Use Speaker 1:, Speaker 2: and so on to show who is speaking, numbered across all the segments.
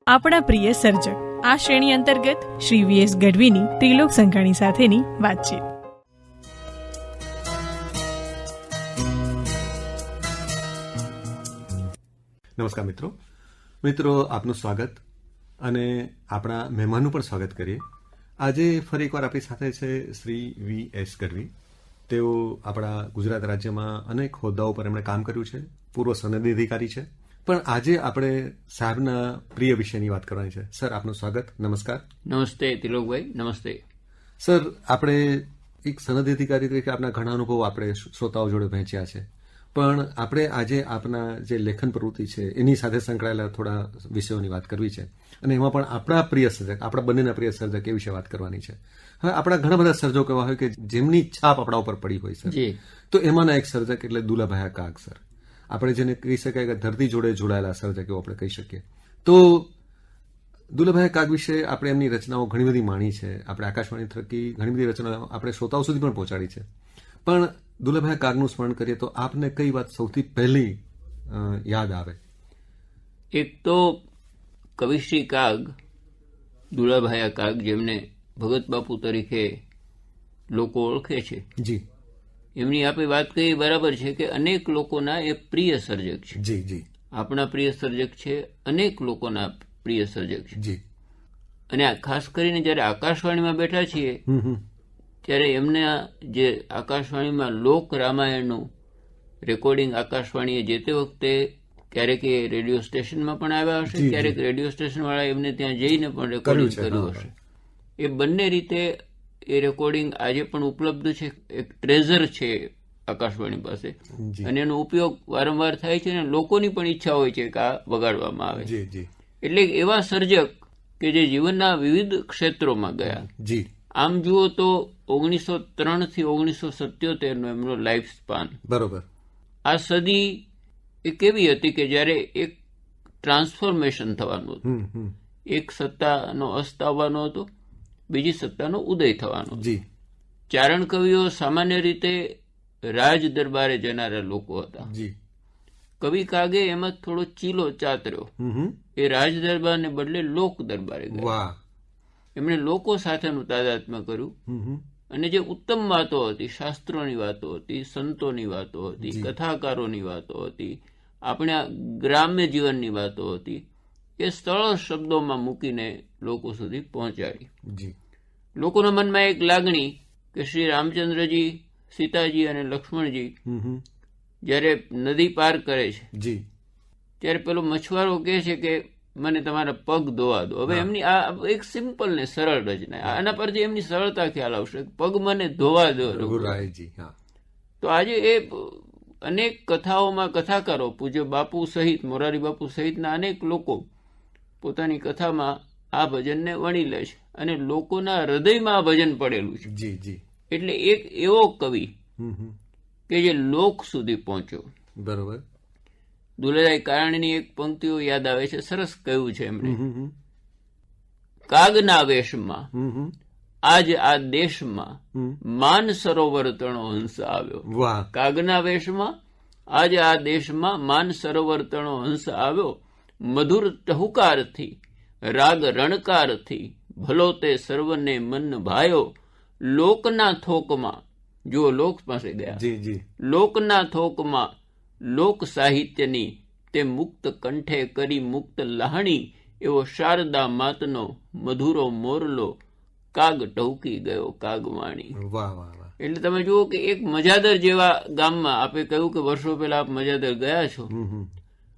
Speaker 1: આપણા પ્રિય સર્જક આ શ્રેણી અંતર્ગત શ્રી વી.એસ. ગઢવીની ત્રિલોક સંઘાણી સાથેની વાતચીત.
Speaker 2: નમસ્કાર મિત્રો, આપનું સ્વાગત અને આપણા મહેમાનનું પણ સ્વાગત કરીએ. આજે ફરી એકવાર આપણી સાથે છે શ્રી વી.એસ. ગઢવી. તેઓ આપણા ગુજરાત રાજ્યમાં અનેક હોદ્દાઓ પર એમણે કામ કર્યું છે, પૂર્વ સનદી અધિકારી છે. પણ આજે આપણે સાહેબના પ્રિય વિષયની વાત કરવાની છે. સર, આપનું સ્વાગત. નમસ્કાર.
Speaker 3: નમસ્તે તિલોકભાઈ. નમસ્તે
Speaker 2: સર. આપણે એક સનદી અધિકારી તરીકે આપના ઘણા અનુભવો આપણે શ્રોતાઓ જોડે વહેંચ્યા છે, પણ આપણે આજે આપના જે લેખન પ્રવૃત્તિ છે એની સાથે સંકળાયેલા થોડા વિષયોની વાત કરવી છે, અને એમાં પણ આપણા પ્રિય સર્જક, આપણા બંનેના પ્રિય સર્જક એ વિશે વાત કરવાની છે. હવે આપણા ઘણા બધા સર્જકો એવા હોય કે જેમની છાપ આપણા ઉપર પડી હોય સર, તો એમાંના એક સર્જક એટલે દુલાભાઈ કાગ સર. આપણે જેને કહી શકાય કે ધરતી જોડે જોડાયેલા સર્જક એવું આપણે કહી શકીએ. તો દુલાભાઈ કાગ વિશે આપણે એમની રચનાઓ ઘણી બધી માણી છે. આપણે આકાશવાણી થકી ઘણી બધી રચનાઓ આપણે શ્રોતાઓ સુધી પણ પહોંચાડી છે. પણ દુલાભાઈ કાગનું સ્મરણ કરીએ તો આપને કઈ વાત સૌથી પહેલી યાદ આવે?
Speaker 3: એક તો કવિશ્રી કાગ, દુલાભાઈ કાગ, જેમને ભગત બાપુ તરીકે લોકો ઓળખે છે.
Speaker 2: જી.
Speaker 3: એમની આપણે વાત કરી બરાબર છે કે અનેક લોકોના એ પ્રિય સર્જક છે.
Speaker 2: જી જી.
Speaker 3: આપણા પ્રિય સર્જક છે, અનેક લોકોના પ્રિય સર્જક છે.
Speaker 2: જી.
Speaker 3: અને ખાસ કરીને જયારે આકાશવાણીમાં બેઠા છીએ ત્યારે એમના જે આકાશવાણીમાં લોક રામાયણનું રેકોર્ડિંગ આકાશવાણીએ જે તે વખતે ક્યારેક એ રેડિયો સ્ટેશનમાં પણ આવ્યા હશે, ક્યારેક રેડિયો સ્ટેશન વાળા એમને ત્યાં જઈને પણ રેકોર્ડિંગ કર્યું હશે. એ બંને રીતે એ રેકોર્ડિંગ આજે પણ ઉપલબ્ધ છે. એક ટ્રેઝર છે આકાશવાણી પાસે, અને એનો ઉપયોગ વારંવાર થાય છે, અને લોકોની પણ ઈચ્છા હોય છે કે આ વગાડવામાં આવે. એટલે એવા સર્જક કે જે જીવનના વિવિધ ક્ષેત્રોમાં ગયા. આમ જુઓ તો 1903 થી 1977 નો એમનો લાઈફ સ્પાન.
Speaker 2: બરોબર.
Speaker 3: આ સદી એ કેવી હતી કે જયારે એક ટ્રાન્સફોર્મેશન થવાનું હતું. એક સત્તાનો અસ્ત આવવાનો હતો, બીજી સત્તાનો ઉદય થવાનો. ચારણ કવિઓ સામાન્ય રીતે રાજ દરબારે જનારા લોકો હતા. કવિ કાગે એમાં થોડો ચીલો ચાતર્યો. એ રાજ દરબારને બદલે લોક દરબારે ગયા. એમણે લોકો સાથેનું તાદાત્મ્ય કર્યું, અને જે ઉત્તમ વાતો હતી, શાસ્ત્રોની વાતો હતી, સંતોની વાતો હતી, કથાકારોની વાતો હતી, આપણા ગ્રામ્ય જીવનની વાતો હતી, એ સરળ શબ્દોમાં મૂકીને લોકો સુધી પહોંચાડી. લોકોના મનમાં એક લાગણી કે શ્રી રામચંદ્રજી, સીતાજી અને લક્ષ્મણજી જયારે નદી પાર કરે છે ત્યારે પેલો મછવારો કહે છે કે મને તમારા પગ ધોવા દો. હવે એમની આ એક સિમ્પલ ને સરળ રચના, આના પરથી એમની સરળતા ખ્યાલ આવશે. પગ મને ધોવા દો રઘુરાયજી. તો આજે એ અનેક કથાઓમાં કથાકારો, પૂજ્ય બાપુ સહિત, મોરારી બાપુ સહિતના અનેક લોકો પોતાની કથામાં આ ભજનને વણી લે છે, અને લોકોના હૃદયમાં આ ભજન પડેલું છે. એટલે એક એવો કવિ કે જે લોક સુધી પહોંચ્યો.
Speaker 2: બરોબર.
Speaker 3: દુલાભાઈ કાગની એક પંક્તિઓ યાદ આવે છે, સરસ કહ્યું છે એમણે, કાગના વેશમાં આજ આ દેશમાં માન સરોવર તણો હંસ આવ્યો. કાગના વેશમાં આજ આ દેશમાં માન સરોવર તણો હંસ આવ્યો. મધુર ટહુકારથી રાગ રણકારથી ભલો તે સર્વને મન ભાયો. લોકના થોકમાં, જુઓ લોક પાસે ગયા, લોકના થોકમાં લોક સાહિત્યની તે મુક્ત કંઠે કરી મુક્ત લાહણી. એવો શારદા માતનો મધુરો મોરલો કાગ ટહુકી ગયો કાગવાણી. એટલે તમે જુઓ કે એક મજાદર જેવા ગામમાં, આપે કહ્યું કે વર્ષો પહેલા આપ મજાદર ગયા છો,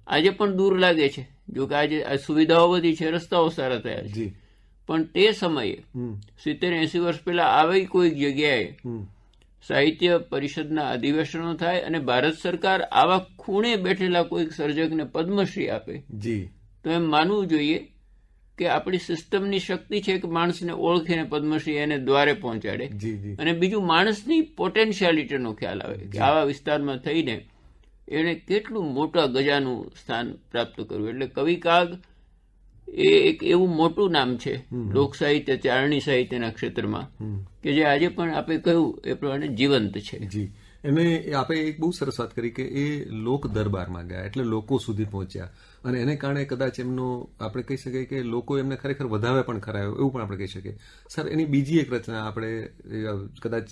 Speaker 3: આજે પણ દૂર લાગે છે. જો કે આજે સુવિધાઓ બધી છે, રસ્તાઓ સારા થયા છે, પણ તે સમયે 70-80 વર્ષ પહેલા આવી કોઈક જગ્યાએ સાહિત્ય પરિષદના અધિવેશનો થાય અને ભારત સરકાર આવા ખૂણે બેઠેલા કોઈક સર્જકને પદ્મશ્રી આપે, તો એમ માનવું જોઈએ કે આપણી સિસ્ટમની શક્તિ છે કે માણસને ઓળખીને પદ્મશ્રી એને દ્વારે પહોંચાડે, અને બીજું માણસની પોટેન્શિયાલિટીનો ખ્યાલ આવે કે આવા વિસ્તારમાં થઈને એણે કેટલું મોટા ગજાનું સ્થાન પ્રાપ્ત કર્યું. એટલે કવિ કાગ એ એક એવું મોટું નામ છે લોક સાહિત્ય, ચારણી સાહિત્યના ક્ષેત્રમાં, કે જે આજે પણ આપણે કહ્યું એ પ્રમાણે જીવંત છે.
Speaker 2: એને આપણે એક બહુ સરસ વાત કરી કે એ લોક દરબારમાં ગયા, એટલે લોકો સુધી પહોંચ્યા, અને એને કારણે કદાચ એમનો આપણે કહી શકીએ કે લોકો એમને ખરેખર વધાવે પણ ખરા, એવું પણ આપણે કહી શકીએ. સર, એની બીજી એક રચના આપણે કદાચ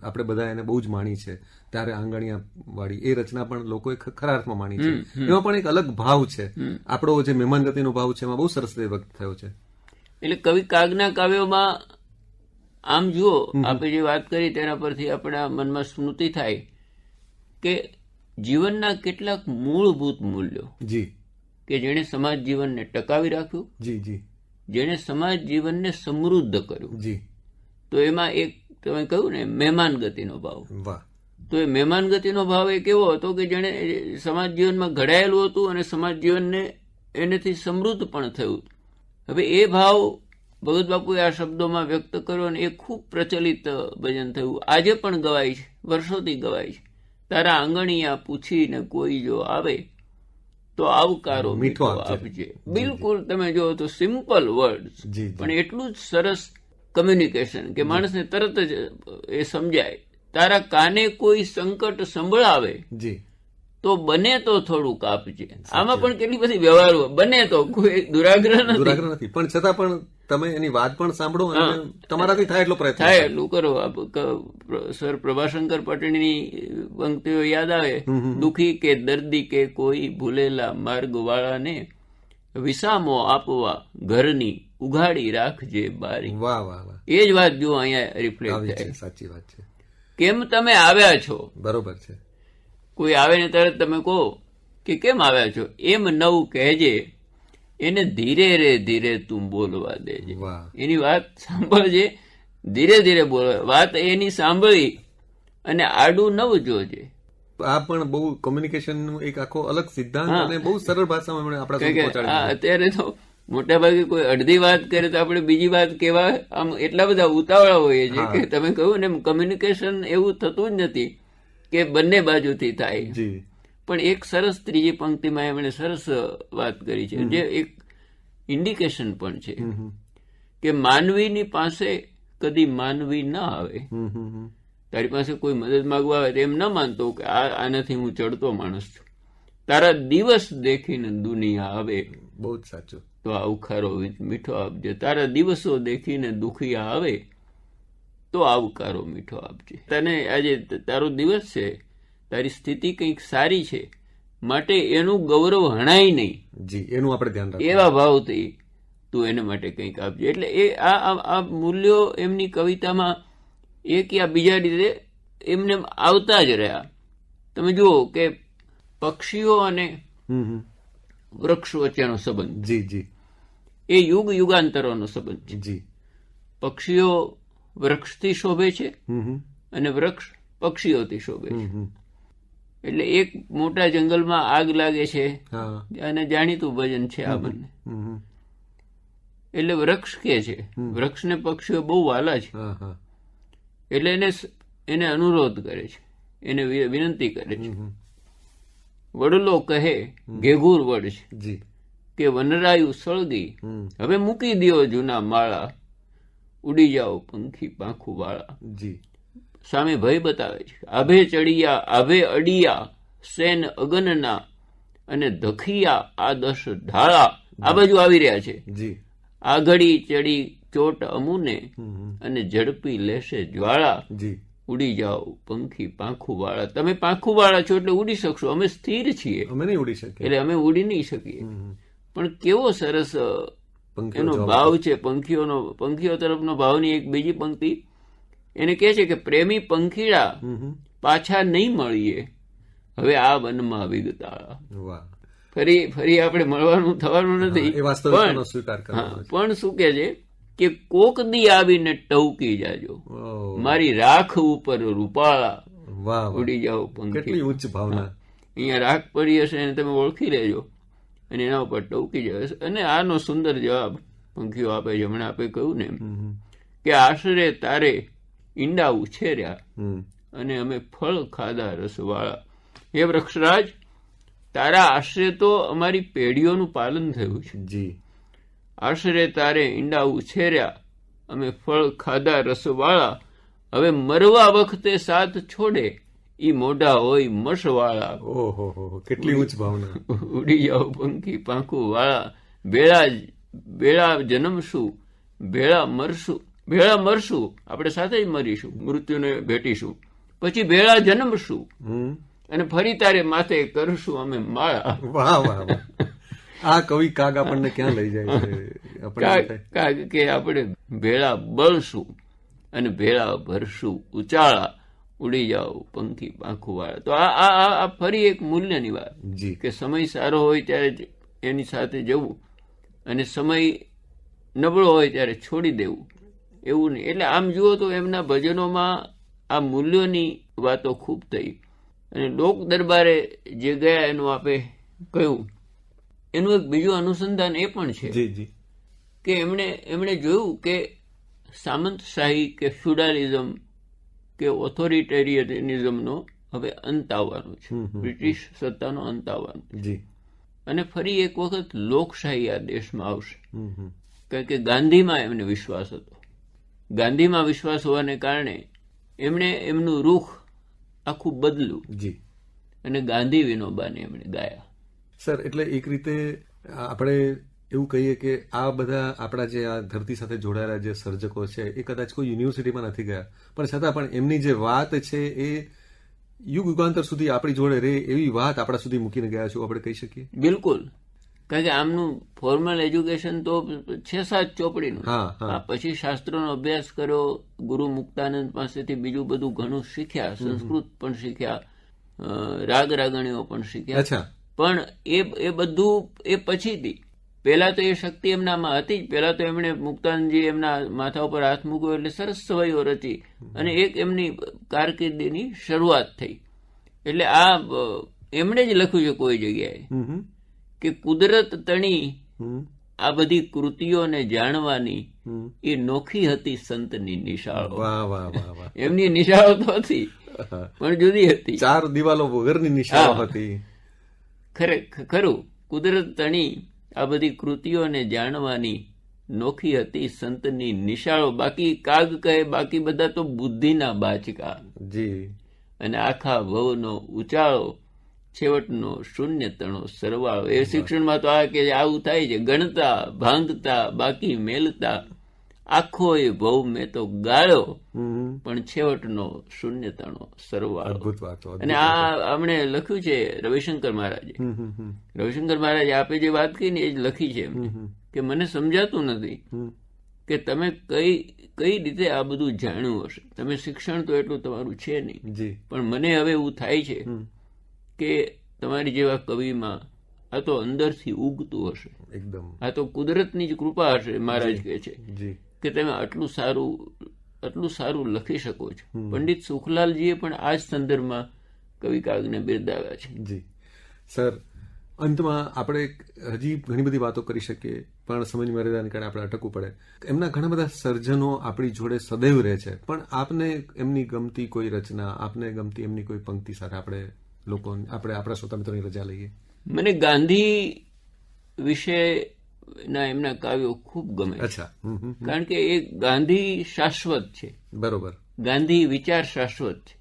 Speaker 2: આપણે બધા એને બહુ જ માણી છે, ત્યારે આંગણિયા વાળી એ રચના પણ લોકોએ ખરા અર્થમાં માણી છે. એમાં પણ એક અલગ ભાવ છે, આપણો જે મહેમાન ગતિનો ભાવ છે એમાં બહુ સરસ રીતે વ્યક્ત થયો છે.
Speaker 3: એટલે કવિ કાગના કાવ્યોમાં આમ જુઓ, આપણે જે વાત કરી તેના પરથી આપણા મનમાં સ્મૃતિ થાય કે જીવનના કેટલાક મૂળભૂત મૂલ્યો
Speaker 2: જી
Speaker 3: કે જેણે સમાજ જીવનને ટકાવી રાખ્યું,
Speaker 2: જી જી,
Speaker 3: જેણે સમાજ જીવનને સમૃદ્ધ કર્યું,
Speaker 2: જી,
Speaker 3: તો એમાં એક તમે કહ્યું ને મહેમાન ગતિનો ભાવ.
Speaker 2: વાહ.
Speaker 3: તો એ મહેમાન ગતિનો ભાવ એક એવો હતો કે જેણે સમાજ જીવનમાં ઘડાયેલું હતું અને સમાજ જીવનને એનાથી સમૃદ્ધ પણ થયું. હવે એ ભાવ ભગત બાપુએ આ શબ્દોમાં વ્યક્ત કર્યો અને એ ખૂબ પ્રચલિત ભજન થયું. આજે પણ ગવાય છે, વર્ષોથી ગવાય છે. તારા આંગણિયા પૂછીને કોઈ જો આવે તો આવકારો મીઠો આપજે. બિલકુલ તમે જો તો સિમ્પલ વર્ડ, પણ એટલું જ સરસ કમ્યુનિકેશન કે માણસને તરત જ એ સમજાય. તારા કાને કોઈ સંકટ સંભળાવે તો બને તો થોડુંક આપજે. આમાં પણ કેટલી બધી વ્યવહારો, બને તો કોઈ દુરાગ્રહ નથી,
Speaker 2: પણ છતાં પણ તમે એની વાત પણ સાંભળો અને તમારાથી થાય એટલો પ્રયત્ન
Speaker 3: થાય એટલું કરો. સર પ્રભાશંકર પટેલની પંક્તિઓ યાદ આવે, દુખી કે દર્દી કે કોઈ ભૂલેલા માર્ગ વાળાને વિસામો આપવા ઘરની ઉઘાડી રાખજે બારી.
Speaker 2: વાહ વાહ વાહ.
Speaker 3: એ જ વાત જો અહીંયા રિફ્લેક્ટ થાય.
Speaker 2: સાચી વાત છે.
Speaker 3: કેમ તમે આવ્યા છો?
Speaker 2: બરોબર છે.
Speaker 3: કોઈ આવે ને તરત તમે કહો કે કેમ આવ્યા છો, એમ નવું કહેજે, એને ધીરે રે ધીરે તું બોલવા દેજે. એની વાત સાંભળજે, ધીરે ધીરે બોલ, વાત એની સાંભળી અને આડું નવ જોજે.
Speaker 2: આ પણ બહુ કોમ્યુનિકેશન એક આખો અલગ સિદ્ધાંત અને બહુ સરળ ભાષામાં આપણા સુધી પહોંચાડી.
Speaker 3: અત્યારે તો મોટા ભાગે કોઈ અડધી વાત કરે તો આપણે બીજી વાત કહેવા આમ એટલા બધા ઉતાવળા હોઈએ છીએ કે તમે કહ્યું ને કમ્યુનિકેશન એવું થતું જ નથી કે બંને બાજુથી થાય. પણ એક સરસ ત્રીજી પંક્તિમાં એમણે સરસ વાત કરી છે, જે એક ઇન્ડિકેશન પણ છે કે માનવીની પાસે કદી માનવી ના આવે. તારી પાસે કોઈ મદદ માંગવા આવે તો એમ ના માનતો કે આનાથી હું ચડતો માણસ છું. તારા દિવસ દેખીને દુનિયા આવે.
Speaker 2: બહુ જ સાચું.
Speaker 3: તો આવકારો મીઠો આપજે. તારા દિવસો દેખીને દુખિયા આવે તો આવકારો મીઠો આપજે. તને આજે તારો દિવસ છે, તારી સ્થિતિ કંઈક સારી છે, માટે એનું ગૌરવ હણાય નહીં.
Speaker 2: જી, એનું આપણે ધ્યાન રાખવું.
Speaker 3: એવા ભાવથી તું એને માટે કંઈક આપજે. એટલે એ આ મૂલ્યો એમની કવિતામાં એક યા બીજા રીતે એમને આવતા જ રહ્યા. તમે જુઓ કે પક્ષીઓ અને વૃક્ષ વચ્ચેનો સંબંધ,
Speaker 2: જી જી,
Speaker 3: એ યુગ યુગાંતરોનો સંબંધ છે.
Speaker 2: જી.
Speaker 3: પક્ષીઓ વૃક્ષથી શોભે છે અને વૃક્ષ પક્ષીઓથી શોભે છે. એટલે એક મોટા જંગલમાં આગ લાગે છે અને જાણીતું ભજન છે આ બંને. એટલે વૃક્ષ કે છે, વૃક્ષને પક્ષીઓ બહુ વાલા છે, એટલે એને અનુરોધ કરે છે, એને વિનંતી કરે છે. વડલો કહે, ઘેઘૂર વડ છે કે વનરાયુ સળગી, હવે મૂકી દ્યો જૂના માળા, ઉડી જાઓ પંખી પાંખું વાળા. સામે ભય બતાવે છે. આભે ચડિયા આભે અડિયા સેન અગનના અને ધખિયા આ દશ ઢાળા. આ બાજુ આવી રહ્યા છે. આગળી ચડી ચોટ અમુને અને ઝડપી લેશે જ્વાળા, ઉડી જાઓ પંખી પાંખું વાળા. તમે પાંખું વાળા છો એટલે ઉડી શકશો, અમે સ્થિર છીએ,
Speaker 2: અમે નહીં ઉડી શકીએ,
Speaker 3: એટલે અમે ઉડી નહીં શકીએ. પણ કેવો સરસ એનો ભાવ છે પંખીઓ તરફનો ભાવની એક બીજી પંક્તિ એને કહે છે કે પ્રેમી પંખીડા પાછા નહીં મળીએ હવે આ વનમાં વિગતાળા. ફરી આપણે મળવાનું થવાનું નથી, પણ શું કે છે કે કોક દી આવીને ટવકી જાજો, મારી રાખ ઉપર રૂપાળા, ઉડી જાઓ પંખી.
Speaker 2: ઉચ્ચ ભાવના.
Speaker 3: અહીંયા રાખ પડી હશે એને તમે ઓળખી લેજો અને એના ઉપર ટવકી જાય. અને આનો સુંદર જવાબ પંખીઓ આપે છે. હમણાં આપણે કહ્યું ને કે આશરે તારે ઈંડા ઉછેર્યા અને અમે ફળ ખાધા રસવાળા. હે વૃક્ષરાજ, તારા આશરે તો અમારી પેઢીઓનું પાલન થયું છે. આશરે તારે ઈંડા ઉછેર્યા અમે ફળ ખાધા રસવાળા, હવે મરવા વખતે સાથ છોડે ઈ મોઢા હોય મસવાળા,
Speaker 2: ઓહો, કેટલી ઉચ્ચ ભાવના.
Speaker 3: ઉડી જાઓ પંખી પાંખું વાળા, ભેળા જન્મશું, ભેળા મરશું, આપણે સાથે જ મરીશું, મૃત્યુને ભેટીશું, પછી ભેળા જન્મશું, અને ફરી તારે માથે કરશું અમે માળા.
Speaker 2: વાહ વાહ વાહ. આ કવિ કાગ આપણને ક્યાં લઈ જાય છે?
Speaker 3: કાગ કે આપણે ભેળા બળશું અને ભેળા ભરશું ઉચાળા, ઉડી જાઓ પંખી પાંખું વાળા. તો આ ફરી એક મૂલ્યની વાત કે સમય સારો હોય ત્યારે એની સાથે જવું, અને સમય નબળો હોય ત્યારે છોડી દેવું, એવું નહીં. એટલે આમ જુઓ તો એમના ભજનોમાં આ મૂલ્યોની વાતો ખૂબ થઈ. અને લોક દરબારે જે ગયા એનું આપે કહ્યું, એનું એક બીજું અનુસંધાન એ પણ છે કે એમણે જોયું કે સામંતશાહી કે ફ્યુડાલિઝમ કે ઓથોરિટેરિયનિઝમનો હવે અંત આવવાનો છે, બ્રિટિશ સત્તાનો અંત આવવાનો છે, અને ફરી એક વખત લોકશાહી આ દેશમાં આવશે. કારણ કે ગાંધીમાં એમને વિશ્વાસ હતો. ગાંધીમાં વિશ્વાસ હોવાને કારણે એમણે એમનું રૂખ આખું બદલ્યું અને ગાંધી વિનોબાને એમણે ગાયા.
Speaker 2: સર, એટલે એક રીતે આપણે એવું કહીએ કે આ બધા આપણા જે આ ધરતી સાથે જોડાયેલા જે સર્જકો છે એ કદાચ કોઈ યુનિવર્સિટીમાં નથી ગયા, પણ છતાં પણ એમની જે વાત છે એ યુગાંતર સુધી આપણી જોડે રહે એવી વાત આપણા સુધી મૂકીને ગયા છો, આપણે કહી શકીએ.
Speaker 3: બિલકુલ. કારણ કે આમનું ફોર્મલ એજ્યુકેશન તો 6-7 ચોપડીનું, પછી શાસ્ત્રોનો અભ્યાસ કર્યો, ગુરુ મુક્તાનંદ પાસેથી બીજું બધું ઘણું શીખ્યા, સંસ્કૃત પણ શીખ્યા, રાગ રાગણીઓ પણ શીખ્યા. પણ એ બધું એ પછીથી, પહેલા તો એ શક્તિ એમનામાં હતી જ. પહેલા તો એમણે મુક્તાનંદજી એમના માથા ઉપર હાથ મૂક્યો એટલે સરસ સવાઈઓ રચી અને એક એમની કારકિર્દીની શરૂઆત થઈ. એટલે આ એમણે જ લખ્યું છે કોઈ જગ્યાએ કે કુદરત તણી આ બધી કૃતિઓને જાણવાની એ નોખી હતી સંતની નિશાળો. એમની નિશાળો તો હતી પણ જુદી હતી,
Speaker 2: 4 દિવાલો વગરની નિશાળો હતી.
Speaker 3: ખરું, કુદરત તણી આ બધી કૃતિઓને જાણવાની નોખી હતી સંતની નિશાળો. બાકી કાગ કહે બાકી બધા તો બુદ્ધિના બાચકા, અને આખા ભવનો ઉચાળો, છેવટનો શૂન્ય તણો સરવાળો. એ શિક્ષણમાં તો આ કે આવું થાય છે, ગણતા ભાંગતા બાકી મેલતા, આખો એ ભવ મેં તો ગાળ્યો, પણ છેવટનો શૂન્ય તણો સરવાળો. અને આ હમણે લખ્યું છે રવિશંકર મહારાજે. રવિશંકર મહારાજે આપે જે વાત કહી ને એ જ લખી છે એમને, કે મને સમજાતું નથી કે તમે કઈ રીતે આ બધું જાણ્યું હશે. તમે શિક્ષણ તો એટલું તમારું છે નહીં, પણ મને હવે એવું થાય છે કે તમારી જેવા કવિમાં આ તો અંદરથી ઉગતું હશે, એકદમ આ તો કુદરતની જ કૃપા હશે. મહારાજ કહે છે કે તમે આટલું સારું લખી શકો છો. પંડિત સુખલાલજીએ પણ આ જ સંદર્ભમાં કવિ કાગને બિરદાવ્યા છે.
Speaker 2: જી સર, અંતમાં આપણે હજી ઘણી બધી વાતો કરી શકીએ, પણ સમયની મર્યાદાને કારણે આપણે અટકવું પડે. એમના ઘણા બધા સર્જનો આપણી જોડે સદૈવ રહે છે, પણ આપને એમની ગમતી કોઈ રચના, આપને ગમતી એમની કોઈ પંક્તિ સાથે આપણે આપણા શ્રોતા મિત્રોની રજા લઈએ.
Speaker 3: મને ગાંધી વિશે એમના કાવ્યો ખૂબ ગમે. કારણ કે એ ગાંધી શાશ્વત છે. બરોબર. ગાંધી વિચાર શાશ્વત છે,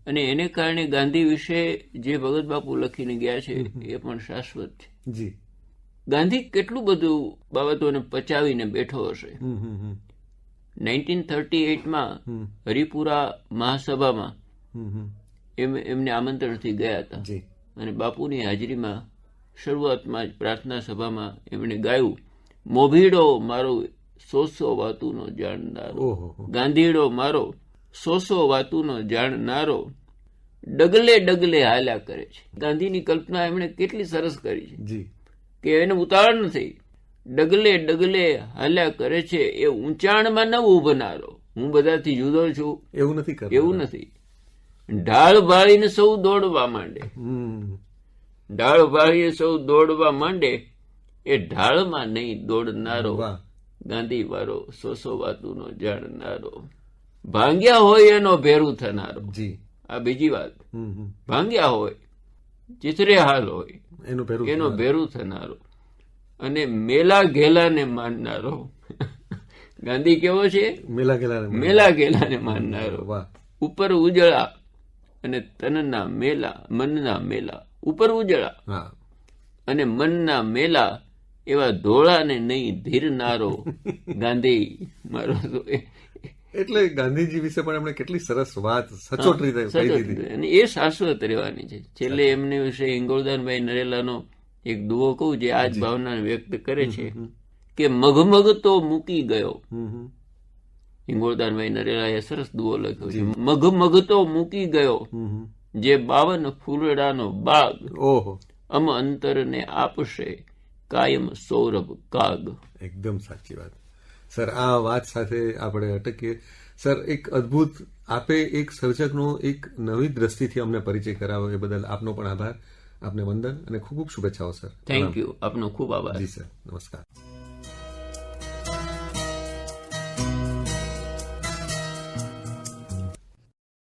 Speaker 3: અને એને કારણે ગાંધી વિશે જે ભગત બાપુ લખીને ગયા છે એ પણ શાશ્વત છે. જી. ગાંધી કેટલું બધું બાબતોને પચાવીને બેઠો હશે. 1938માં હરિપુરા મહાસભામાં એમને આમંત્રણથી ગયા હતા, અને બાપુની હાજરીમાં શરૂઆતમાં જ પ્રાર્થના સભામાં એમણે ગાયું, મોભીડો મારો 100 વાતુનો જાણનારો, ગાંધીડો મારો 100 વાતુનો જાણનારો, ડગલે ડગલે હાલ્યા કરે છે. ગાંધીની કલ્પના એમણે કેટલી સરસ કરી છે કે એને ઉતાવળ નથી. ડગલે ડગલે હાલ્યા કરે છે, એ ઊંચાણમાં ન ઉભનારો, હું બધાથી જુદો છું એવું નથી. ઢાળ ભાળીને સૌ દોડવા માંડે, ઢાળ ભાળીને સૌ દોડવા માંડે, એ ઢાળમાં નહીં દોડનારો, ગાંધી વાળો 100 વાતુનો જાણનારો, ભાંગ્યા હોય એનો ભેરું થનારો. આ બીજી વાત. ભાંગ્યા હોય, ચિતરે હાલ હોય એનો ભેરું થનારો, અને મેલા ઘેલાને માનનારો. ગાંધી કેવો છે? મેલા ઘેલાને માનનારો. ઉપર ઉજળા અને તનના મેલા મનના મેલા ઉપર ઉજળા
Speaker 2: હા
Speaker 3: અને મનના મેલા એવા ધોળાને નહીં ધીરનારો ગાંધી મારો તો
Speaker 2: એટલે ગાંધીજી વિશે પણ એમણે કેટલી સરસ વાત સચોટ રીતે કહી દીધી
Speaker 3: અને એ શાશ્વત રહેવાની છે. છેલ્લે એમની વિશે હિંગોળદાનભાઈ નરેલાનો એક દુઓ કહું જે આ જ ભાવના વ્યક્ત કરે છે કે મગમગ તો મૂકી ગયો. હિંગોળદાનભાઈ નરેલાએ સરસ દુઓ લખ્યો છે. મગમગ તો મૂકી ગયો જે 52 ફૂલડાનો બાગ,
Speaker 2: ઓહો
Speaker 3: અમ અંતરને આપશે કાયમ સૌરભ કાગ.
Speaker 2: એકદમ સાચી વાત સર. આ વાત સાથે આપણે અટકીએ. સર, એક અદ્ભુત આપે એક સર્જકનો એક નવી દ્રષ્ટિથી અમને પરિચય કરાવ્યો એ બદલ આપનો પણ આભાર. આપને વંદન અને ખૂબ ખૂબ શુભેચ્છાઓ સર.
Speaker 3: Thank you. આપનો ખૂબ આભાર.
Speaker 2: જી સર, નમસ્કાર.